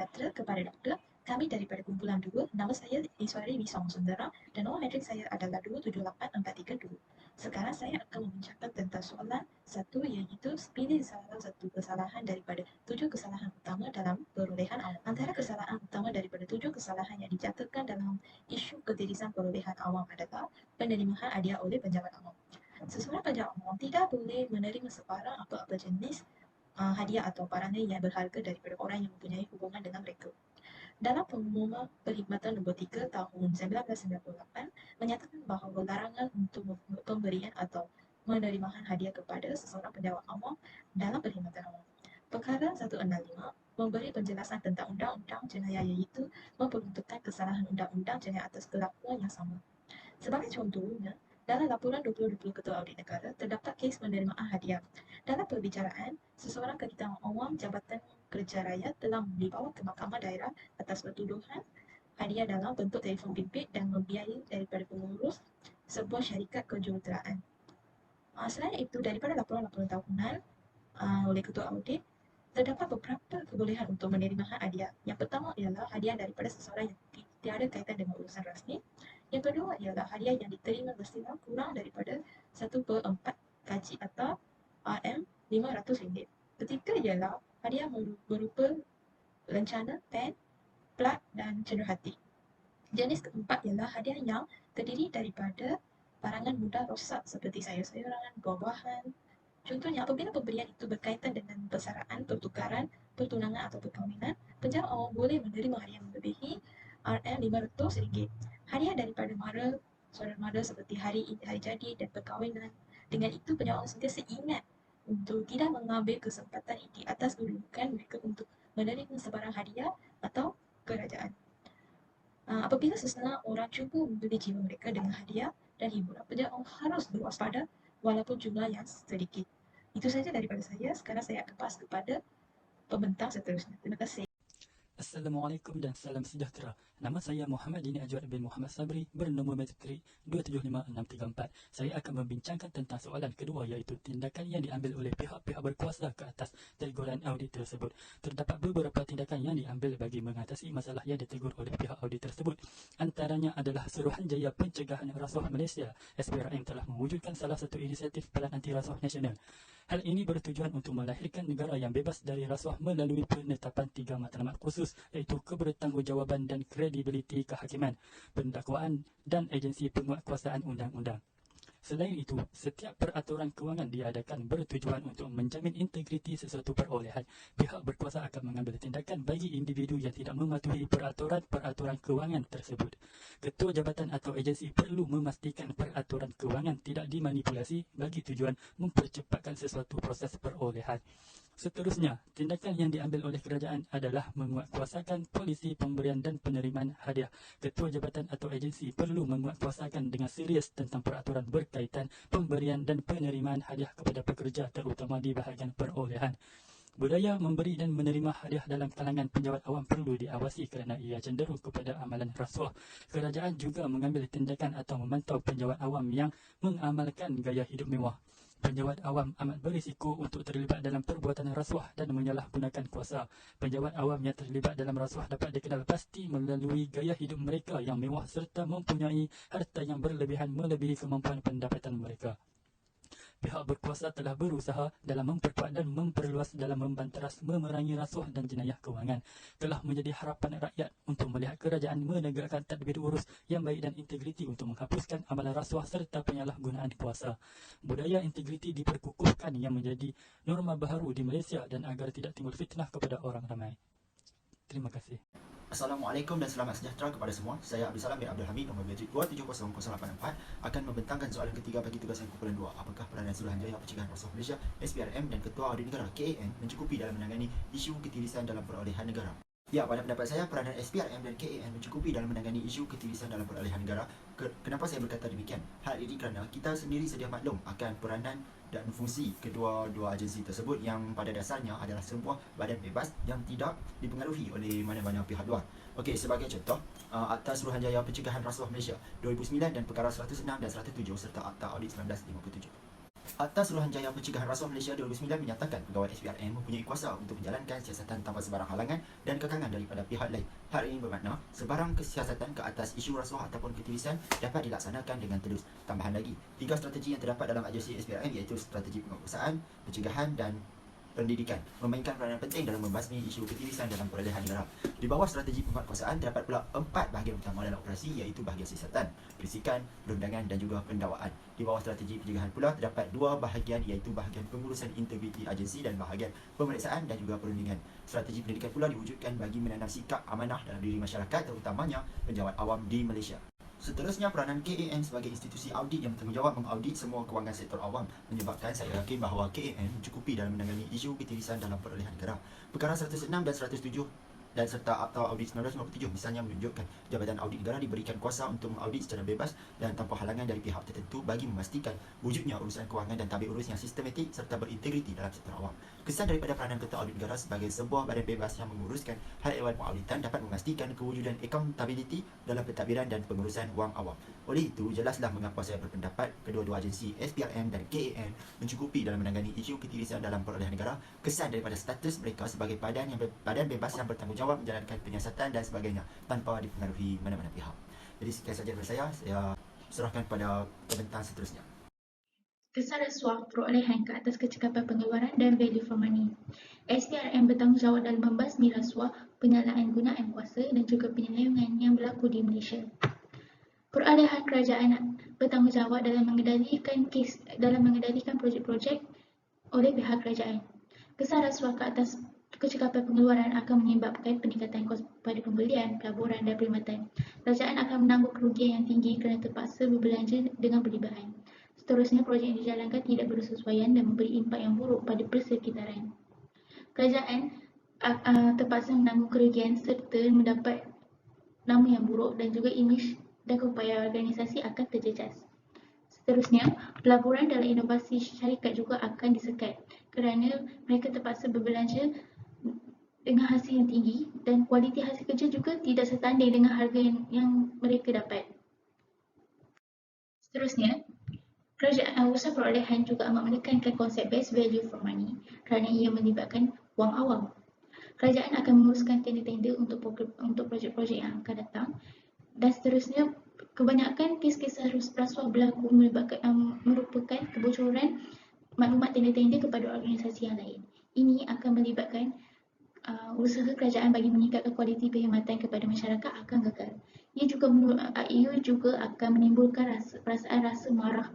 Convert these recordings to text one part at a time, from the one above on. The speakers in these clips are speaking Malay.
sejahtera kepada doktor. Kami daripada kumpulan 2. Nama saya Iswari Wisong Sundara dan nombor matrik saya adalah 278432. Sekarang saya akan membincangkan tentang soalan 1 iaitu pilih salah satu kesalahan daripada 7 kesalahan utama dalam perolehan awam. Antara kesalahan utama daripada 7 kesalahan yang dijatuhkan dalam isu ketirisan perolehan awam adalah penerimaan hadiah oleh penjabat awam. Seseorang pejabat awam tidak boleh menerima sebarang apa-apa jenis hadiah atau barang yang berharga daripada orang yang mempunyai hubungan dengan mereka. Dalam pengumuman Perkhidmatan Nombor 3 tahun 1998 menyatakan bahawa larangan untuk pemberian atau penerimaan hadiah kepada seseorang pejabat awam dalam perkhidmatan awam. Perkara 165 memberi penjelasan tentang undang-undang jenayah iaitu memperuntukkan kesalahan undang-undang jenayah atas kelakuan yang sama. Sebagai contohnya, dalam laporan 2020 Ketua Audit Negara, terdapat kes penerimaan hadiah. Dalam perbicaraan, seseorang ketua awam Jabatan Kerja Raya telah dibawa ke Mahkamah Daerah atas pertuduhan hadiah dalam bentuk telefon bimbit dan membiayai daripada pengurus sebuah syarikat kejuruteraan. Selain itu, daripada laporan-laporan tahunan oleh Ketua Audit, terdapat beberapa kebolehan untuk menerima hadiah. Yang pertama ialah hadiah daripada seseorang yang tiada kaitan dengan urusan rasmi. Yang kedua ialah hadiah yang diterima bersifat kurang daripada 1/4 gaji atau RM500. Ketiga ialah hadiah berupa rencana, pen, plat dan cenderahati. Jenis keempat ialah hadiah yang terdiri daripada barangan mudah rosak seperti sayur-sayuran, buah-buahan. Contohnya, apabila pemberian itu berkaitan dengan persaraan, pertukaran, pertunangan atau perkahwinan, penjabat awam boleh menerima hadiah melebihi RM500. Hadiah daripada mara, saudara mara seperti hari jadi dan perkahwinan. Dengan itu, penjabat awam sentiasa ingat untuk tidak mengambil kesempatan di atas kedudukan mereka untuk menerima sebarang hadiah atau kerajaan. Apabila seseorang orang cuba membeli jiwa mereka dengan hadiah dan hiburan, penjabat awam harus berwaspada walaupun jumlah yang sedikit. Itu saja daripada saya. Sekarang saya akan pas kepada pembentang seterusnya. Terima kasih. Assalamualaikum dan salam sejahtera. Nama saya Muhammad Dini Ajwad bin Muhammad Sabri bernombor matrik 275634. Saya akan membincangkan tentang soalan kedua iaitu tindakan yang diambil oleh pihak-pihak berkuasa ke atas teguran audit tersebut. Terdapat beberapa tindakan yang diambil bagi mengatasi masalah yang ditegur oleh pihak audit tersebut. Antaranya adalah Suruhanjaya Pencegahan Rasuah Malaysia (SPRM) telah mewujudkan salah satu inisiatif Pelan Anti Rasuah Nasional. Hal ini bertujuan untuk melahirkan negara yang bebas dari rasuah melalui penetapan 3 matlamat khusus iaitu kebertanggungjawabban dan kredibiliti kehakiman, pendakwaan dan agensi penguatkuasaan undang-undang. Selain itu, setiap peraturan kewangan diadakan bertujuan untuk menjamin integriti sesuatu perolehan. Pihak berkuasa akan mengambil tindakan bagi individu yang tidak mematuhi peraturan kewangan tersebut. Ketua jabatan atau agensi perlu memastikan peraturan kewangan tidak dimanipulasi bagi tujuan mempercepatkan sesuatu proses perolehan. Seterusnya, tindakan yang diambil oleh kerajaan adalah menguatkuasakan polisi pemberian dan penerimaan hadiah. Ketua jabatan atau agensi perlu menguatkuasakan dengan serius tentang peraturan berkaitan pemberian dan penerimaan hadiah kepada pekerja terutama di bahagian perolehan. Budaya memberi dan menerima hadiah dalam kalangan penjawat awam perlu diawasi kerana ia cenderung kepada amalan rasuah. Kerajaan juga mengambil tindakan atau memantau penjawat awam yang mengamalkan gaya hidup mewah. Penjawat awam amat berisiko untuk terlibat dalam perbuatan rasuah dan menyalahgunakan kuasa. Penjawat awam yang terlibat dalam rasuah dapat dikenal pasti melalui gaya hidup mereka yang mewah serta mempunyai harta yang berlebihan melebihi kemampuan pendapatan mereka. Pihak berkuasa telah berusaha dalam memperkuat dan memperluas dalam membanteras memerangi rasuah dan jenayah kewangan. Telah menjadi harapan rakyat untuk melihat kerajaan menegakkan tadbir urus yang baik dan integriti untuk menghapuskan amalan rasuah serta penyalahgunaan kuasa. Budaya integriti diperkukuhkan yang menjadi norma baharu di Malaysia dan agar tidak timbul fitnah kepada orang ramai. Terima kasih. Assalamualaikum dan selamat sejahtera kepada semua. Saya Abdul Salam bin Abdul Hamid, nombor matrik 270084, akan membentangkan soalan ketiga bagi tugasan kumpulan 2. Apakah peranan Suruhanjaya Pencegahan Rasuah Malaysia (SPRM) dan Ketua Audit Negara KAN mencukupi dalam menangani isu ketirisan dalam perolehan negara? Ya, pada pendapat saya, peranan SPRM dan KAN mencukupi dalam menangani isu ketirisan dalam perolehan negara. Kenapa saya berkata demikian? Hal ini kerana kita sendiri sedia maklum akan peranan dan fungsi kedua-dua agensi tersebut yang pada dasarnya adalah sebuah badan bebas yang tidak dipengaruhi oleh mana-mana pihak luar. Okey, sebagai contoh, Akta Suruhanjaya Pencegahan Rasuah Malaysia 2009 dan Perkara 106 dan 107 serta Akta Audit 1957. Akta Suruhanjaya Pencegahan Rasuah Malaysia 2009 menyatakan pegawai SPRM mempunyai kuasa untuk menjalankan siasatan tanpa sebarang halangan dan kekangan daripada pihak lain. Hal ini bermakna sebarang kesiasatan ke atas isu rasuah ataupun ketirisan dapat dilaksanakan dengan telus. Tambahan lagi, 3 strategi yang terdapat dalam agensi SPRM iaitu strategi penguasaan, pencegahan dan pendidikan memainkan peranan penting dalam membasmi isu ketirisan dalam perolehan negara. Di bawah strategi penguatkuasaan terdapat pula 4 bahagian utama dalam operasi iaitu bahagian siasatan, perisikan, perundangan dan juga pendakwaan. Di bawah strategi pencegahan pula terdapat 2 bahagian iaitu bahagian pengurusan integriti agensi dan bahagian pemeriksaan dan juga perundingan. Strategi pendidikan pula diwujudkan bagi menanam sikap amanah dalam diri masyarakat terutamanya penjawat awam di Malaysia. Seterusnya, peranan KAN sebagai institusi audit yang bertanggungjawab mengaudit semua kewangan sektor awam menyebabkan saya yakin bahawa KAN mencukupi dalam menangani isu ketirisan dalam perolehan negara. Perkara 106 dan 107 dan serta Akta Audit 1997 misalnya menunjukkan Jabatan Audit Negara diberikan kuasa untuk mengaudit secara bebas dan tanpa halangan dari pihak tertentu bagi memastikan wujudnya urusan kewangan dan tabik urus yang sistematik serta berintegriti dalam sektor awam. Kesan daripada peranan Ketua Audit Negara sebagai sebuah badan bebas yang menguruskan hal ehwal pengauditan dapat memastikan kewujudan accountability dalam pentadbiran dan pengurusan wang awam. Oleh itu, jelaslah mengapa saya berpendapat kedua-dua agensi SPRM dan KAN mencukupi dalam menangani isu ketirisan dalam perolehan negara. Kesan daripada status mereka sebagai badan bebas yang bertanggungjawab menjalankan penyiasatan dan sebagainya tanpa dipengaruhi mana-mana pihak. Jadi sekian saja daripada saya serahkan pada pembentang seterusnya. Kesan rasuah perolehan ke atas kecekapan pengeluaran dan value for money. SPRM bertanggungjawab dalam membasmi rasuah, penyalahgunaan kuasa dan juga penyelewengan yang berlaku di Malaysia. Perolehan kerajaan bertanggungjawab dalam mengendalikan projek-projek oleh pihak kerajaan. Kesan rasuah ke atas kecekapan pengeluaran akan menyebabkan peningkatan kos pada pembelian, pelaburan dan perkhidmatan. Kerajaan akan menanggung kerugian yang tinggi kerana terpaksa berbelanja dengan berlebihan. Seterusnya, projek yang dijalankan tidak bersesuaian dan memberi impak yang buruk pada persekitaran. Kerajaan terpaksa menanggung kerugian serta mendapat nama yang buruk dan juga imej dan keupayaan organisasi akan terjejas. Seterusnya, pelaburan dalam inovasi syarikat juga akan disekat kerana mereka terpaksa berbelanja dengan hasil yang tinggi dan kualiti hasil kerja juga tidak setanding dengan harga yang mereka dapat. Seterusnya, usaha perolehan juga amat menekankan konsep best value for money kerana ia melibatkan wang awam. Kerajaan akan menguruskan tender-tender untuk projek-projek yang akan datang dan seterusnya, kebanyakan kes-kes rasuah berlaku merupakan kebocoran maklumat tender-tender kepada organisasi yang lain. Ini akan melibatkan usaha kerajaan bagi meningkatkan kualiti perkhidmatan kepada masyarakat akan gagal. Ia juga akan menimbulkan perasaan rasa marah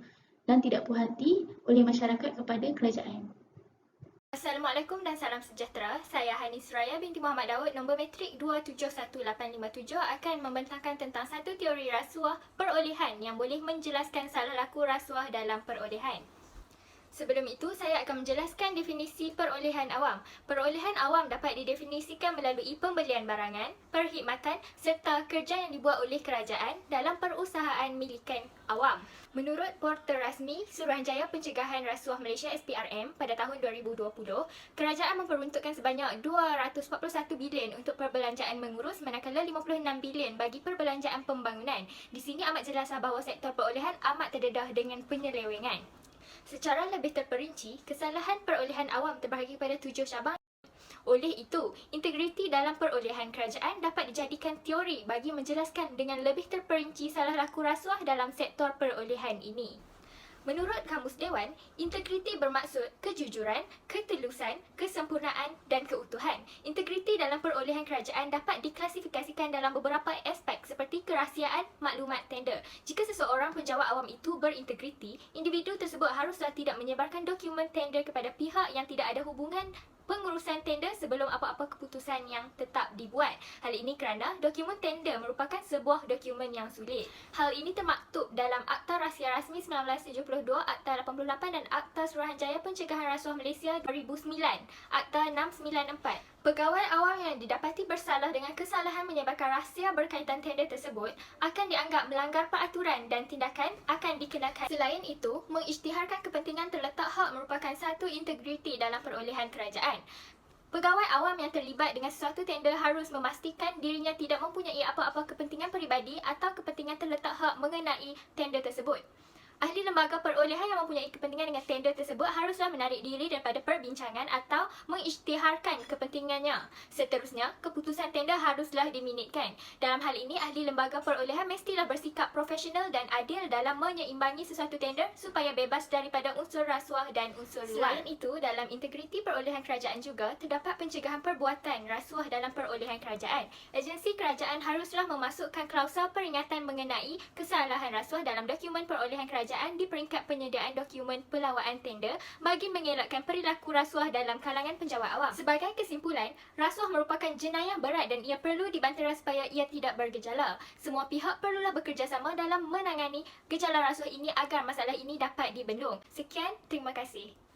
dan tidak puas hati oleh masyarakat kepada kerajaan. Assalamualaikum dan salam sejahtera. Saya Hanis Raya binti Muhammad Daud, nombor matrik 271857 akan membentangkan tentang satu teori rasuah perolehan yang boleh menjelaskan salah laku rasuah dalam perolehan. Sebelum itu, saya akan menjelaskan definisi perolehan awam. Perolehan awam dapat didefinisikan melalui pembelian barangan, perkhidmatan serta kerja yang dibuat oleh kerajaan dalam perusahaan milikan awam. Menurut portal rasmi Suruhanjaya Pencegahan Rasuah Malaysia SPRM pada tahun 2020, kerajaan memperuntukkan sebanyak 241 bilion untuk perbelanjaan mengurus manakala 56 bilion bagi perbelanjaan pembangunan. Di sini amat jelas bahawa sektor perolehan amat terdedah dengan penyelewengan. Secara lebih terperinci, kesalahan perolehan awam terbahagi pada 7 cabang. Oleh itu, integriti dalam perolehan kerajaan dapat dijadikan teori bagi menjelaskan dengan lebih terperinci salah laku rasuah dalam sektor perolehan ini. Menurut Kamus Dewan, integriti bermaksud kejujuran, ketelusan, kesempurnaan dan keutuhan. Integriti dalam perolehan kerajaan dapat diklasifikasikan dalam beberapa aspek seperti kerahsiaan maklumat tender. Jika seseorang penjawat awam itu berintegriti, individu tersebut haruslah tidak menyebarkan dokumen tender kepada pihak yang tidak ada hubungan pengurusan tender sebelum apa-apa keputusan yang tetap dibuat. Hal ini kerana dokumen tender merupakan sebuah dokumen yang sulit. Hal ini termaktub dalam Akta Rahsia Rasmi 1972, Akta 88 dan Akta Suruhanjaya Pencegahan Rasuah Malaysia 2009, Akta 694. Pegawai awam yang didapati bersalah dengan kesalahan menyebarkan rahsia berkaitan tender tersebut akan dianggap melanggar peraturan dan tindakan akan dikenakan. Selain itu, mengisytiharkan kepentingan terletak hak merupakan satu integriti dalam perolehan kerajaan. Pegawai awam yang terlibat dengan sesuatu tender harus memastikan dirinya tidak mempunyai apa-apa kepentingan peribadi atau kepentingan terletak hak mengenai tender tersebut. Ahli lembaga perolehan yang mempunyai kepentingan dengan tender tersebut haruslah menarik diri daripada perbincangan atau mengisytiharkan kepentingannya. Seterusnya, keputusan tender haruslah diminitkan. Dalam hal ini, ahli lembaga perolehan mestilah bersikap profesional dan adil dalam menyeimbangi sesuatu tender supaya bebas daripada unsur rasuah dan unsur luar. Selain itu, dalam integriti perolehan kerajaan juga terdapat pencegahan perbuatan rasuah dalam perolehan kerajaan. Agensi kerajaan haruslah memasukkan klausul peringatan mengenai kesalahan rasuah dalam dokumen perolehan kerajaan di peringkat penyediaan dokumen pelawaan tender bagi mengelakkan perilaku rasuah dalam kalangan penjawat awam. Sebagai kesimpulan, rasuah merupakan jenayah berat dan ia perlu dibantera supaya ia tidak bergejala. Semua pihak perlulah bekerjasama dalam menangani gejala rasuah ini agar masalah ini dapat dibendung. Sekian, terima kasih.